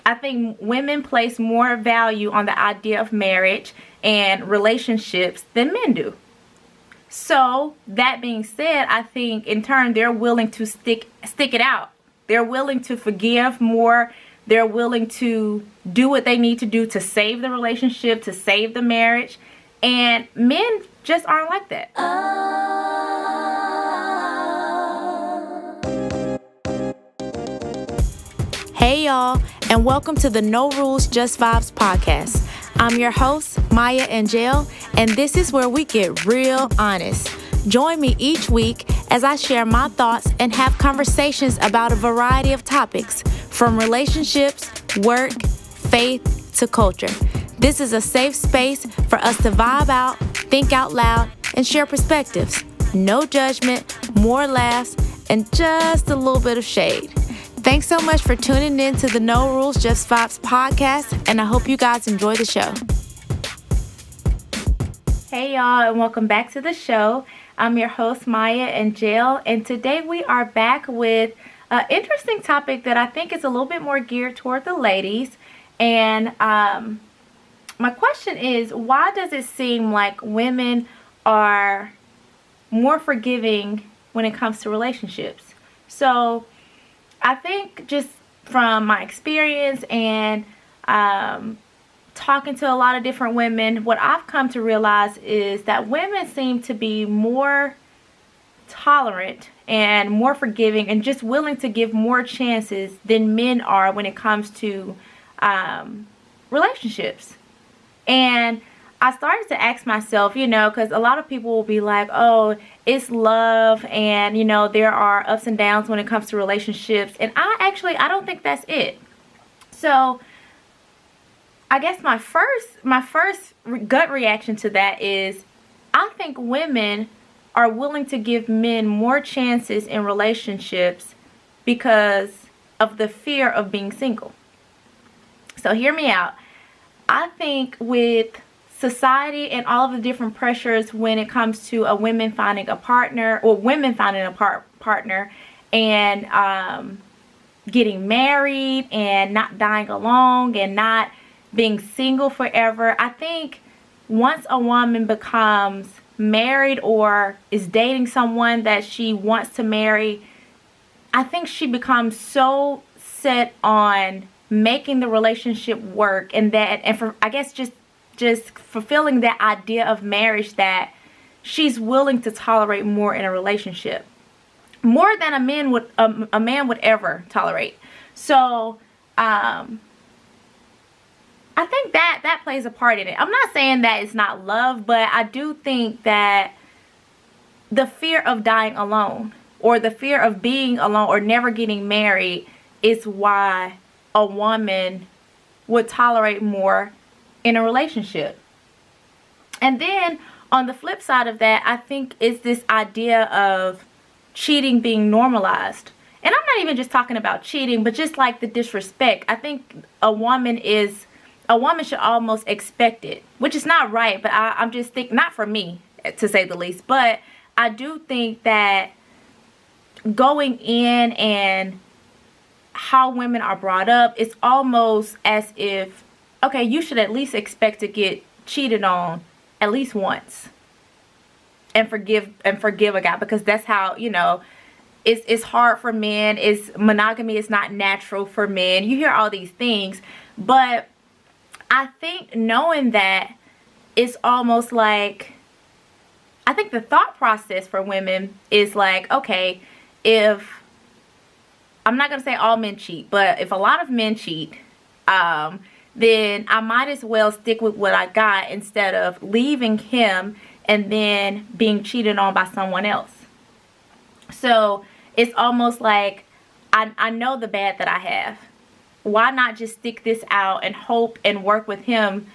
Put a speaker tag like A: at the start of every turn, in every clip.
A: I think women place more value on the idea of marriage and relationships than men do. So that being said, I think in turn they're willing to stick it out. They're willing to forgive more. They're willing to do what they need to do to save the relationship, to save the marriage. And men just aren't like that. Hey y'all, and welcome to the No Rules, Just Vibes podcast. I'm your host, Maya Angel, and this is where we get real honest. Join me each week as I share my thoughts and have conversations about a variety of topics, from relationships, work, faith, to culture. This is a safe space for us to vibe out, think out loud, and share perspectives. No judgment, more laughs, and just a little bit of shade. Thanks so much for tuning in to the No Rules, Just Vibes podcast, and I hope you guys enjoy the show. Hey y'all, and welcome back to the show. I'm your host, Maya Angel, and today we are back with an interesting topic that I think is a little bit more geared toward the ladies. And my question is, why does it seem like women are more forgiving when it comes to relationships? So I think just from my experience and talking to a lot of different women, what I've come to realize is that women seem to be more tolerant and more forgiving and just willing to give more chances than men are when it comes to relationships. And I started to ask myself, because a lot of people will be like, oh, it's love and, there are ups and downs when it comes to relationships. And I don't think that's it. So I guess my first gut reaction to that is I think women are willing to give men more chances in relationships because of the fear of being single. So hear me out. I think with society and all of the different pressures when it comes to a women finding a partner or women finding a partner and getting married and not dying alone and not being single forever. I think once a woman becomes married or is dating someone that she wants to marry, I think she becomes so set on making the relationship work and just fulfilling that idea of marriage that she's willing to tolerate more in a relationship, more than a man would ever tolerate. So I think that plays a part in it. I'm not saying that it's not love, but I do think that the fear of dying alone or the fear of being alone or never getting married is why a woman would tolerate more in a relationship. And then on the flip side of that, I think it's this idea of cheating being normalized. And I'm not even just talking about cheating, but just like the disrespect. I think a woman should almost expect it, which is not right, but I'm just thinking, not for me to say the least, but I do think that going in and how women are brought up, it's almost as if, okay, you should at least expect to get cheated on at least once and forgive a guy, because that's how, it's hard for men. Monogamy is not natural for men. You hear all these things, but I think knowing that, it's almost like, I think the thought process for women is like, okay, if, I'm not going to say all men cheat, but if a lot of men cheat, then I might as well stick with what I got instead of leaving him and then being cheated on by someone else. So it's almost like I know the bad that I have. Why not just stick this out and hope and work with him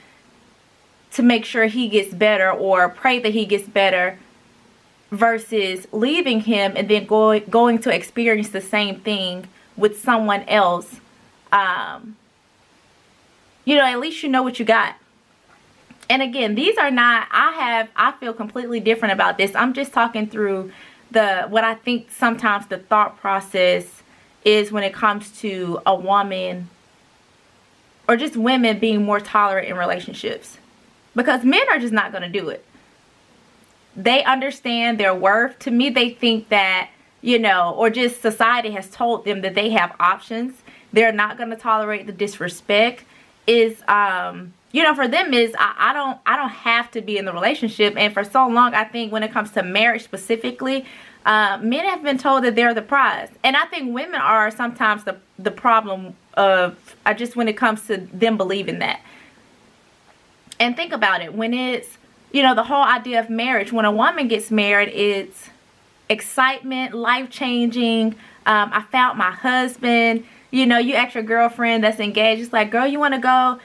A: to make sure he gets better or pray that he gets better versus leaving him and then going to experience the same thing with someone else. At least you know what you got. And again, these are not, I feel completely different about this. I'm just talking through what I think sometimes the thought process is when it comes to a woman or just women being more tolerant in relationships, because men are just not going to do it. They understand their worth. To me, they think that, you know, or just society has told them that they have options. They're not going to tolerate the disrespect. Is you know, for them is I don't have to be in the relationship. And for so long, I think when it comes to marriage specifically, men have been told that they're the prize. And I think women are sometimes the problem of, just when it comes to them believing that. And think about it, when it's, you know, the whole idea of marriage, when a woman gets married, it's excitement, life-changing. I found my husband. You know, you ask your girlfriend that's engaged, it's like, girl, you want to go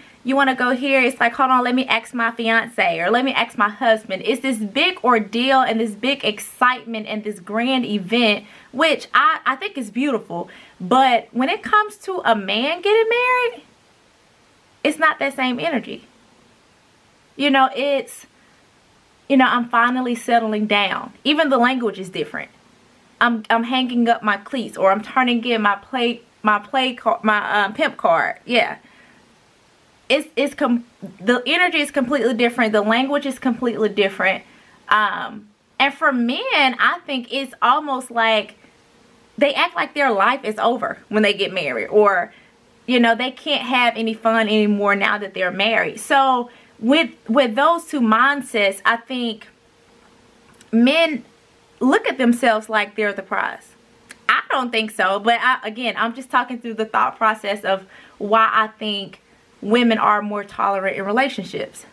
A: here? It's like, hold on, let me ask my fiance, or let me ask my husband. It's this big ordeal and this big excitement and this grand event, which I think is beautiful. But when it comes to a man getting married, it's not that same energy. You know, it's, you know, I'm finally settling down. Even the language is different. I'm hanging up my cleats, or I'm turning in my pimp card. Yeah. The energy is completely different. The language is completely different. And for men, I think it's almost like they act like their life is over when they get married, or, you know, they can't have any fun anymore now that they're married. So with those two mindsets, I think men look at themselves like they're the prize. I don't think so, but I'm just talking through the thought process of why I think women are more tolerant in relationships,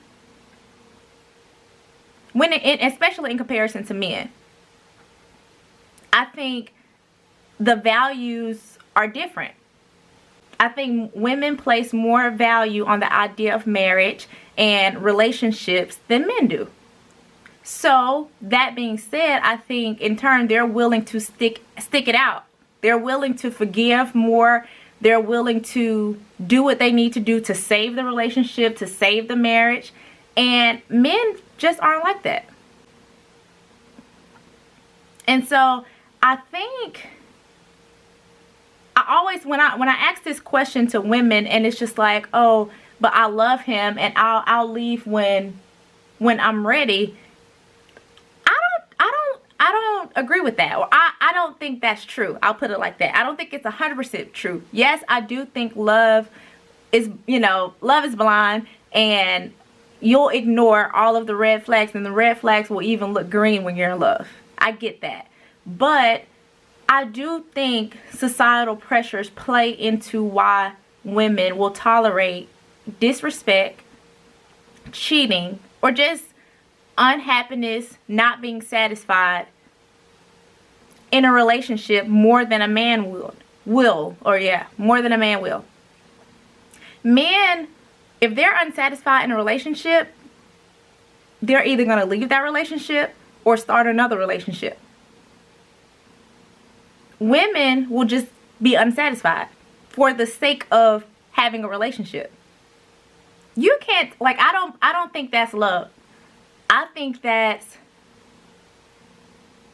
A: especially in comparison to men. I think the values are different. I think women place more value on the idea of marriage and relationships than men do. So that being said, I think in turn they're willing to stick it out. They're willing to forgive more. They're willing to do what they need to do to save the relationship, to save the marriage. And men just aren't like that. And so I think I always, when I ask this question to women, and it's just like, oh, but I love him and I'll leave when I'm ready. I don't agree with that. Or I don't think that's true. I'll put it like that. I don't think it's 100% true. Yes, I do think love is blind, and you'll ignore all of the red flags, and the red flags will even look green when you're in love. I get that. But I do think societal pressures play into why women will tolerate disrespect, cheating, or just unhappiness, not being satisfied in a relationship more than a man will. More than a man will. Men, if they're unsatisfied in a relationship, they're either going to leave that relationship or start another relationship. Women will just be unsatisfied for the sake of having a relationship. You can't, like, I don't think that's love. I think that's,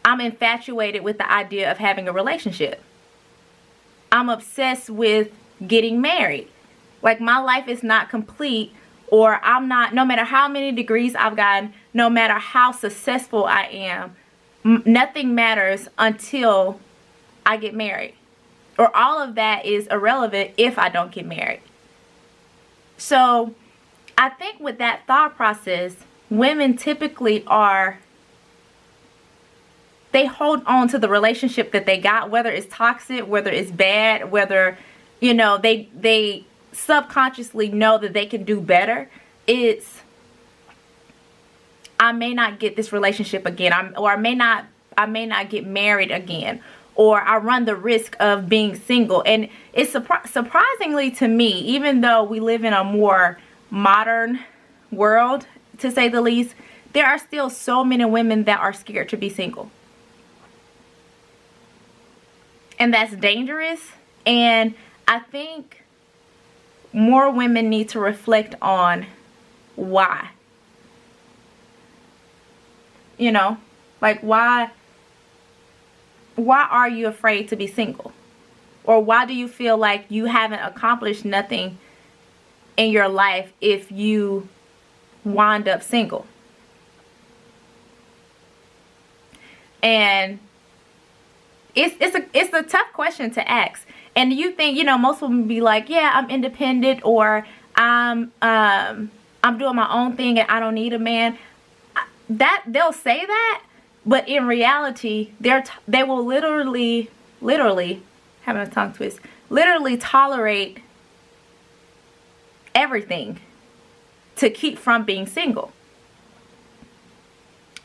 A: I'm infatuated with the idea of having a relationship. I'm obsessed with getting married. Like, my life is not complete, or I'm not, no matter how many degrees I've gotten, no matter how successful I am, nothing matters until I get married. Or all of that is irrelevant if I don't get married. So I think with that thought process, women typically they hold on to the relationship that they got, whether it's toxic, whether it's bad, whether, you know, they subconsciously know that they can do better. It's, I may not get this relationship again, I may not get married again, or I run the risk of being single. And it's surprisingly to me, even though we live in a more modern world, to say the least, there are still so many women that are scared to be single. And that's dangerous. And I think more women need to reflect on why. You know, like, why are you afraid to be single? Or why do you feel like you haven't accomplished nothing in your life if you wind up single. And it's a tough question to ask. And you think, you know, most women be like, yeah, I'm independent, or I'm doing my own thing and I don't need a man. That they'll say that, but in reality, they will literally having a tongue twist, literally tolerate everything to keep from being single.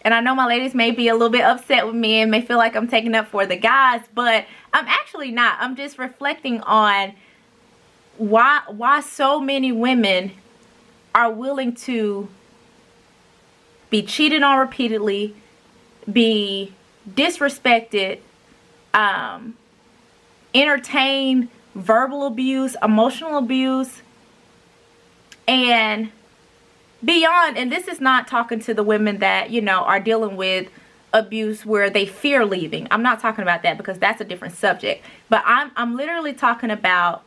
A: And I know my ladies may be a little bit upset with me and may feel like I'm taking up for the guys, but I'm actually not. I'm just reflecting on why so many women are willing to be cheated on repeatedly, be disrespected, entertain verbal abuse, emotional abuse, and beyond. And this is not talking to the women that, you know, are dealing with abuse where they fear leaving. I'm not talking about that, because that's a different subject. But I'm literally talking about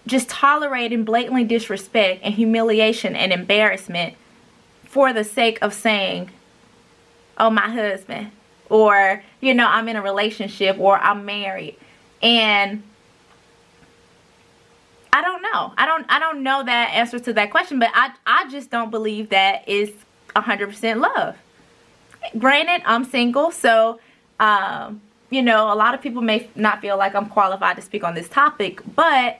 A: just tolerating blatantly disrespect and humiliation and embarrassment for the sake of saying, oh, my husband, or, you know, I'm in a relationship, or I'm married. And I don't know. I don't know that answer to that question, but I just don't believe that is 100% love. Granted, I'm single, so you know, a lot of people may not feel like I'm qualified to speak on this topic, but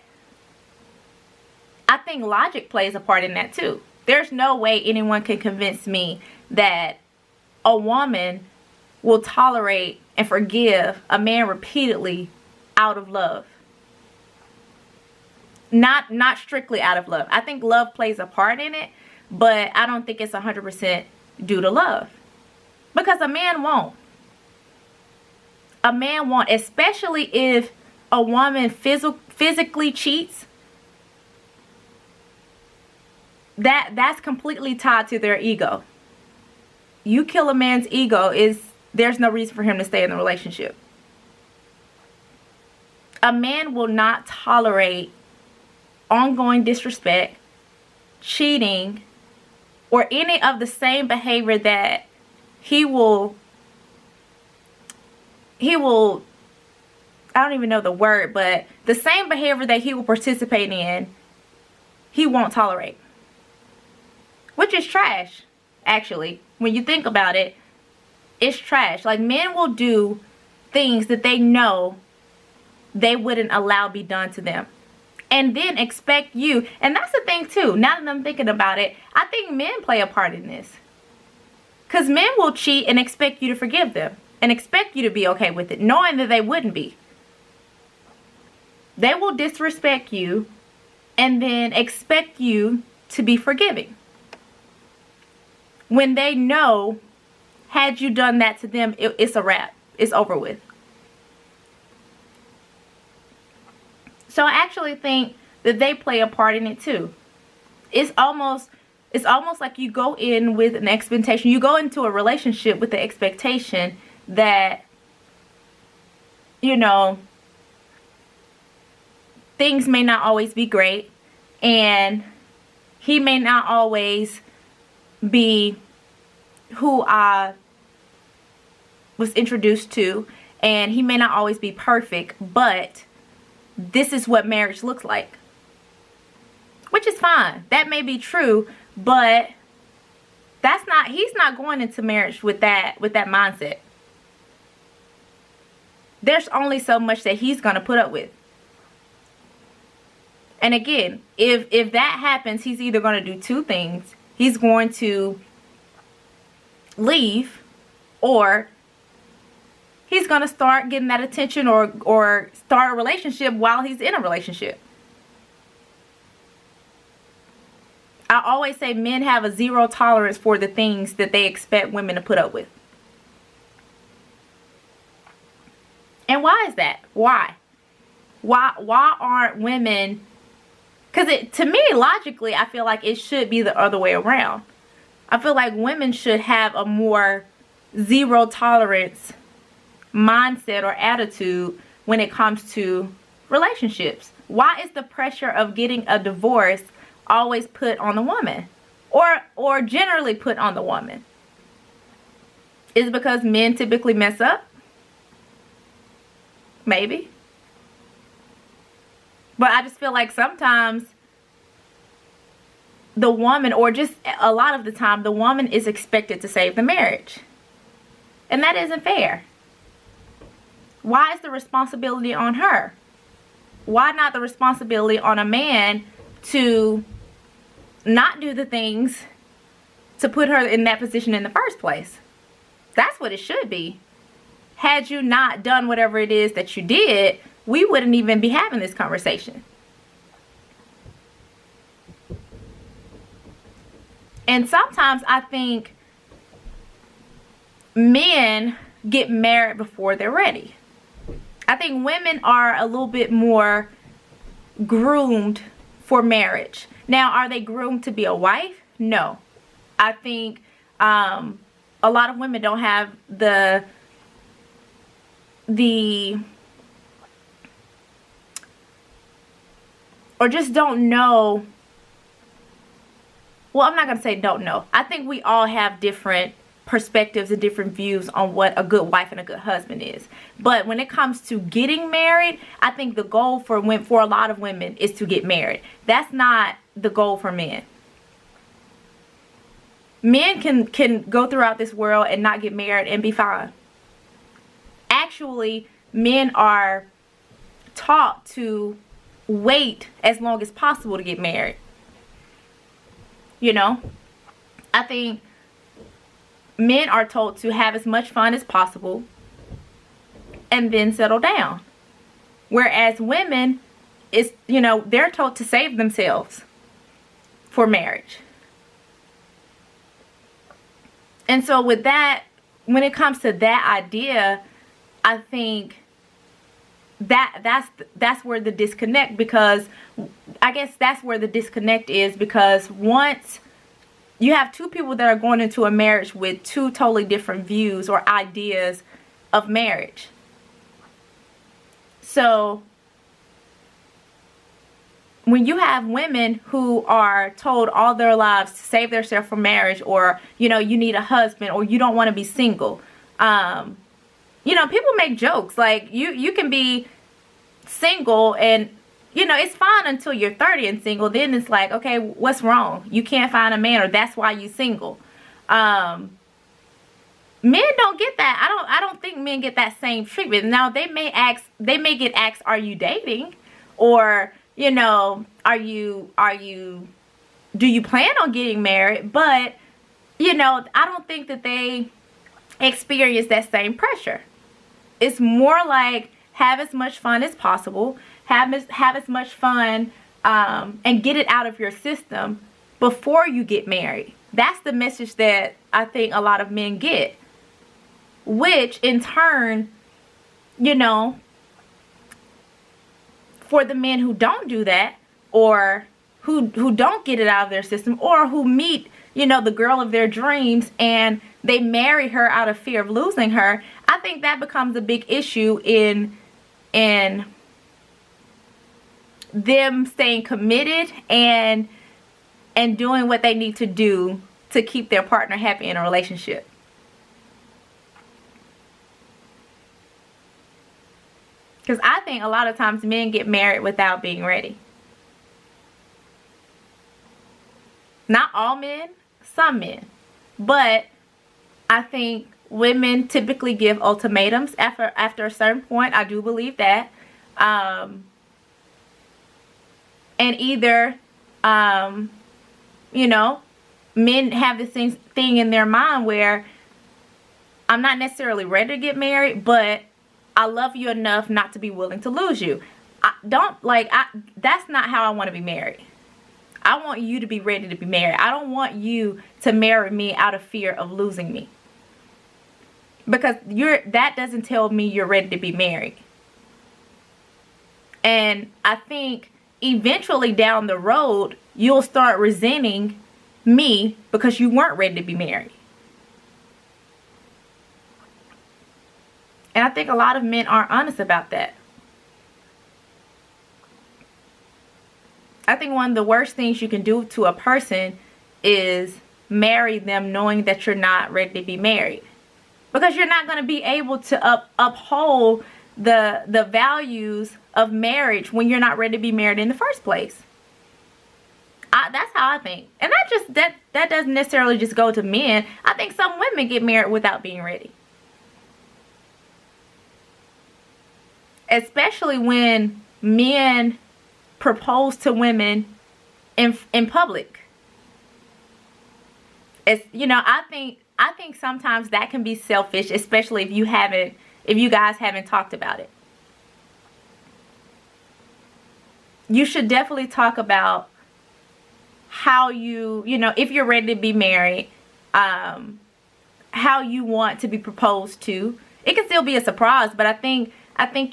A: I think logic plays a part in that too. There's no way anyone can convince me that a woman will tolerate and forgive a man repeatedly out of love. Not strictly out of love. I think love plays a part in it, but I don't think it's 100% due to love. Because a man won't. A man won't, especially if a woman physically cheats. That's completely tied to their ego. You kill a man's ego, there's no reason for him to stay in the relationship. A man will not tolerate ongoing disrespect, cheating, or any of the same behavior that he will, I don't even know the word, but the same behavior that he will participate in, he won't tolerate. Which is trash, actually. When you think about it, it's trash. Like, men will do things that they know they wouldn't allow be done to them, and then expect you. And that's the thing too, now that I'm thinking about it, I think men play a part in this. Because men will cheat and expect you to forgive them, and expect you to be okay with it, knowing that they wouldn't be. They will disrespect you and then expect you to be forgiving, when they know, had you done that to them, it's a wrap. It's over with. So I actually think that they play a part in it too. It's almost like you go in with an expectation. You go into a relationship with the expectation that, you know, things may not always be great, and he may not always be who I was introduced to, and he may not always be perfect, but this is what marriage looks like. Which is fine. That may be true, but he's not going into marriage with that mindset. There's only so much that he's going to put up with. And again, if that happens, he's either going to do two things. He's going to leave, or he's going to start getting that attention, or start a relationship while he's in a relationship. I always say men have a zero tolerance for the things that they expect women to put up with. And why is that? Why aren't women? Because to me, logically, I feel like it should be the other way around. I feel like women should have a more zero tolerance mindset or attitude when it comes to relationships. Why is the pressure of getting a divorce always put on the woman, or generally put on the woman? Is it because men typically mess up? Maybe. But I just feel like sometimes the woman, or just a lot of the time, the woman is expected to save the marriage. And that isn't fair. Why is the responsibility on her? Why not the responsibility on a man to not do the things to put her in that position in the first place? That's what it should be. Had you not done whatever it is that you did, we wouldn't even be having this conversation. And sometimes I think men get married before they're ready. I think women are a little bit more groomed for marriage. Now, are they groomed to be a wife? No. I think a lot of women don't have the or just don't know. Well, I'm not going to say don't know. I think we all have different perspectives and different views on what a good wife and a good husband is. But when it comes to getting married, I think the goal for a lot of women is to get married. That's not the goal for men. Men can go throughout this world and not get married and be fine. Actually, men are taught to wait as long as possible to get married. You know, I think men are told to have as much fun as possible and then settle down. Whereas women, they're told to save themselves for marriage. And so with that, when it comes to that idea, I think that's where the disconnect, because I guess that's where the disconnect is, because once you have two people that are going into a marriage with two totally different views or ideas of marriage. So when you have women who are told all their lives to save themselves for marriage, or you need a husband, or you don't want to be single, people make jokes like you can be single and it's fine until you're 30 and single. Then it's like, okay, what's wrong? You can't find a man, or that's why you single. Men don't get that. I don't think men get that same treatment. Now they may get asked, are you dating? Or, do you plan on getting married? But, I don't think that they experience that same pressure. It's more like, have as much fun as possible. Have as much fun and get it out of your system before you get married. That's the message that I think a lot of men get. Which in turn, for the men who don't do that, or who don't get it out of their system, or who meet, the girl of their dreams and they marry her out of fear of losing her, I think that becomes a big issue in them staying committed and doing what they need to do to keep their partner happy in a relationship. Because I think a lot of times men get married without being ready. Not all men, some men. But I think women typically give ultimatums after a certain point. I do believe that. And either, men have this thing in their mind where I'm not necessarily ready to get married, but I love you enough not to be willing to lose you. That's not how I want to be married. I want you to be ready to be married. I don't want you to marry me out of fear of losing me. Because that doesn't tell me you're ready to be married. And I think eventually down the road, you'll start resenting me because you weren't ready to be married. And I think a lot of men aren't honest about that. I think one of the worst things you can do to a person is marry them knowing that you're not ready to be married. Because you're not going to be able to uphold the values of marriage when you're not ready to be married in the first place. That's how I think. And that doesn't necessarily just go to men. I think some women get married without being ready. Especially when men propose to women in public. It's, you know, I think sometimes that can be selfish, especially if you guys haven't talked about it. You should definitely talk about how you know, if you're ready to be married, how you want to be proposed to. It can still be a surprise, but I think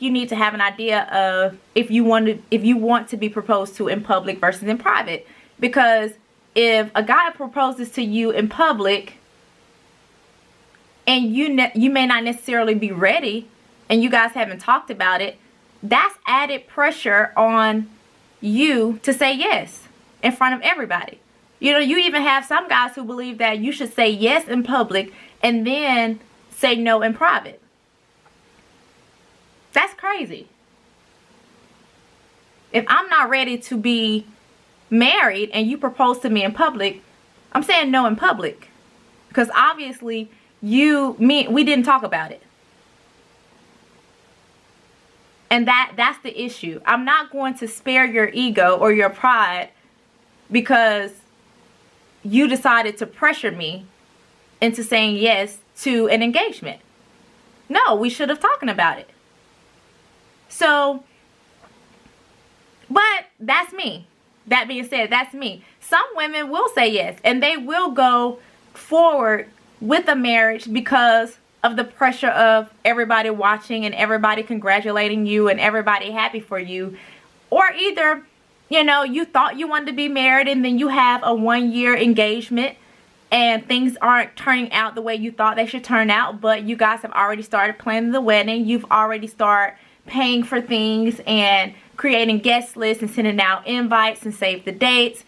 A: you need to have an idea of if you want to be proposed to in public versus in private. Because if a guy proposes to you in public and you may not necessarily be ready and you guys haven't talked about it, that's added pressure on you to say yes in front of everybody. You know, you even have some guys who believe that you should say yes in public and then say no in private. That's crazy. If I'm not ready to be married and you propose to me in public, I'm saying no in public. Because obviously we didn't talk about it. And that's the issue. I'm not going to spare your ego or your pride because you decided to pressure me into saying yes to an engagement. No, we should have talked about it. So, but that's me. That being said, that's me. Some women will say yes and they will go forward with a marriage because of the pressure of everybody watching and everybody congratulating you and everybody happy for you. Or either, you know, you thought you wanted to be married and then you have a 1-year engagement and things aren't turning out the way you thought they should turn out, but you guys have already started planning the wedding. You've already started paying for things and creating guest lists and sending out invites and save the dates.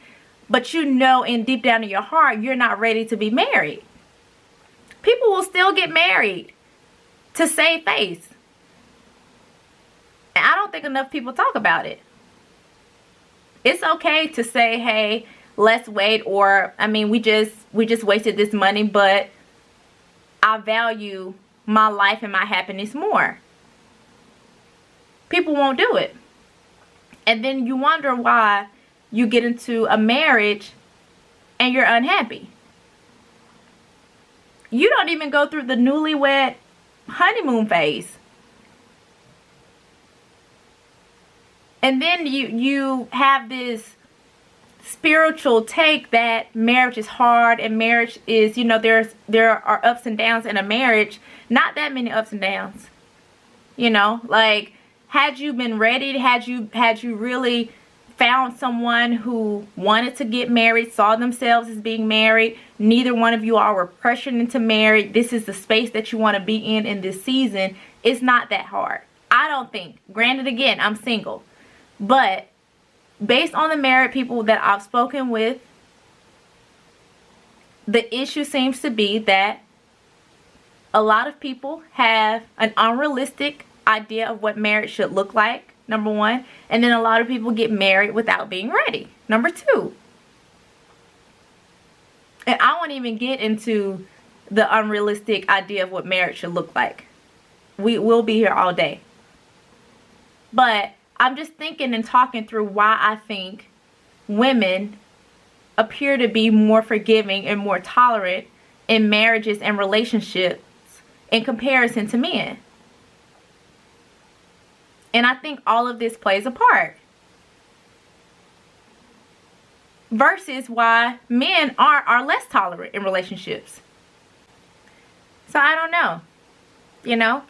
A: But you know, in deep down in your heart, you're not ready to be married. People will still get married to save face. And I don't think enough people talk about it. It's okay to say, hey, let's wait, or I mean, we just wasted this money, but I value my life and my happiness more. People won't do it. And then you wonder why you get into a marriage and you're unhappy. You don't even go through the newlywed honeymoon phase. And then you have this spiritual take that marriage is hard and marriage is, you know, there are ups and downs in a marriage. Not that many ups and downs. You know, like, had you been ready, had you really found someone who wanted to get married, saw themselves as being married, neither one of you all were pressured into marriage, this is the space that you want to be in this season, it's not that hard. I don't think. Granted, again, I'm single. But based on the married people that I've spoken with, the issue seems to be that a lot of people have an unrealistic idea of what marriage should look like, number one. And then a lot of people get married without being ready, number two. And I won't even get into the unrealistic idea of what marriage should look like. We'll be here all day. But I'm just thinking and talking through why I think women appear to be more forgiving and more tolerant in marriages and relationships in comparison to men. And I think all of this plays a part. Versus why men are less tolerant in relationships. So I don't know. You know?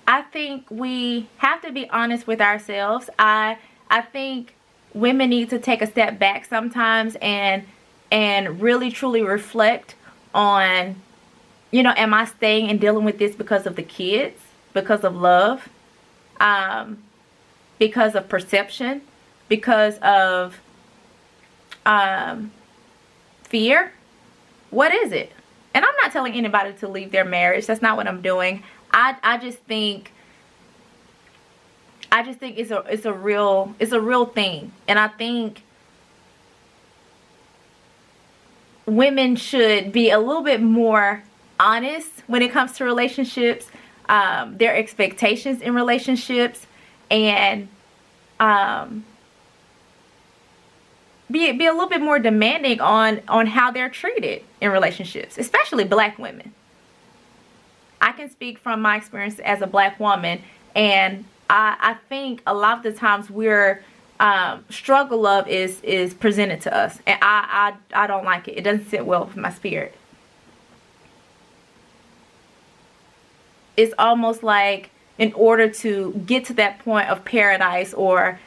A: I think we have to be honest with ourselves. I think women need to take a step back sometimes and really truly reflect on, you know, am I staying and dealing with this because of the kids? Because of love? Because of perception? because of fear, what is it? And I'm not telling anybody to leave their marriage. That's not what I'm doing. I just think it's a real thing. And I think women should be a little bit more honest when it comes to relationships, their expectations in relationships, and be a little bit more demanding on how they're treated in relationships, especially black women. I can speak from my experience as a black woman, and I think a lot of the times we're struggle love is presented to us, and I don't like it. It doesn't sit well with my spirit. It's almost like in order to get to that point of paradise, or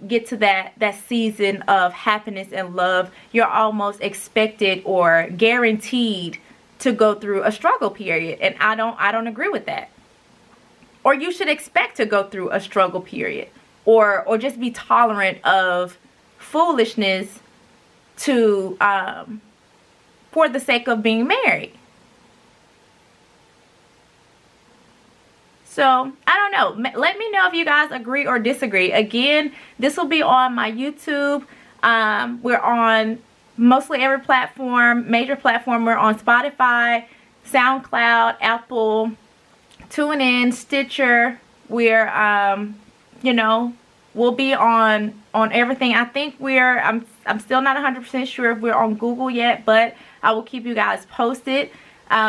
A: get to that season of happiness and love, you're almost expected or guaranteed to go through a struggle period, and I don't agree with that. Or you should expect to go through a struggle period, or just be tolerant of foolishness to for the sake of being married. So, I don't know. Let me know if you guys agree or disagree. Again, this will be on my YouTube. We're on mostly every platform, major platform. We're on Spotify, SoundCloud, Apple, TuneIn, Stitcher. We're, you know, we'll be on everything. I think I'm still not 100% sure if we're on Google yet, but I will keep you guys posted.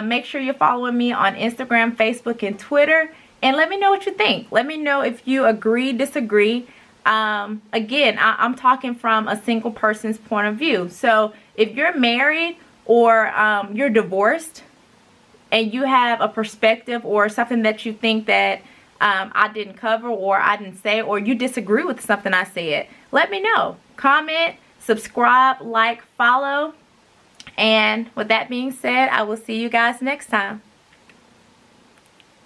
A: Make sure you're following me on Instagram, Facebook, and Twitter. And let me know what you think. Let me know if you agree, disagree. Again, I'm talking from a single person's point of view. So if you're married, or you're divorced, and you have a perspective or something that you think that I didn't cover, or I didn't say, or you disagree with something I said, let me know. Comment, subscribe, like, follow. And with that being said, I will see you guys next time.